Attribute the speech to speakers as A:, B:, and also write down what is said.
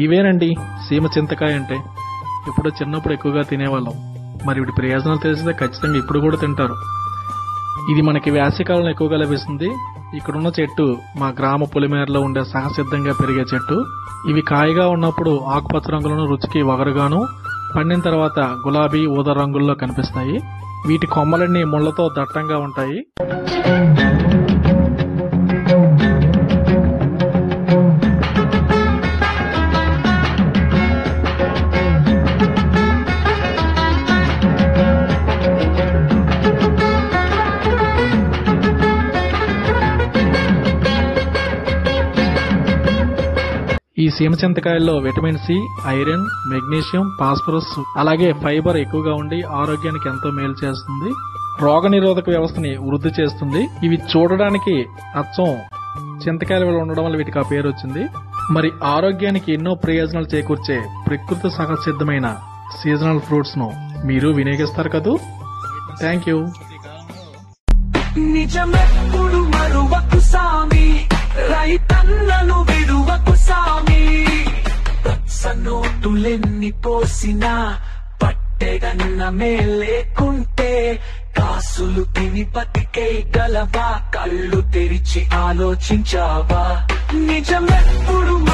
A: ఇవేనండి సీమ చింతకాయ అంటే. ఇప్పుడు చిన్నప్పుడు ఎక్కువగా తినేవాళ్ళం. మరి వీటి ప్రయోజనాలు తెలిసితే ఖచ్చితంగా ఇప్పుడు కూడా తింటారు. ఇది మనకి వేసవికాలంలో ఎక్కువగా లభిస్తుంది. ఇక్కడున్న చెట్టు మా గ్రామ పొలిమేరలో ఉండే సహసిద్ధంగా పెరిగే చెట్టు. ఇవి కాయగా ఉన్నప్పుడు ఆకుపచ్చ రంగులను, రుచికి వగరుగాను, పండిన తర్వాత గులాబీ, ఊదా రంగుల్లో కనిపిస్తాయి. వీటి కొమ్మలన్నీ ముళ్లతో దట్టంగా ఉంటాయి. ఈ సీమ చింతకాయల్లో vitamin C, iron, magnesium, phosphorus అలాగే ఫైబర్ ఎక్కువగా ఉండి ఆరోగ్యానికి ఎంతో మేలు చేస్తుంది. రోగనిరోధక వ్యవస్థని వృద్ధి చేస్తుంది. ఇవి చూడడానికి అచ్చం చింతకాయల వల్ల ఉండడం వల్ల వీటికి ఆ పేరు వచ్చింది. మరి ఆరోగ్యానికి ఎన్నో ప్రయోజనాలు చేకూర్చే ప్రకృతి సహసిద్ధమైన సీజనల్ ఫ్రూట్స్ ను మీరు వినియోగిస్తారు కదూ. Thank you.
B: నిజమెప్పుడు మరువకు సామి, రైతన్నను విడువకు సామి. నోటులెన్ని పోసినా పట్టెగన్నమే లేకుంటే కాసులు తిని బతికే గలవా? కళ్ళు తెరిచి ఆలోచించావా? నిజమెప్పుడు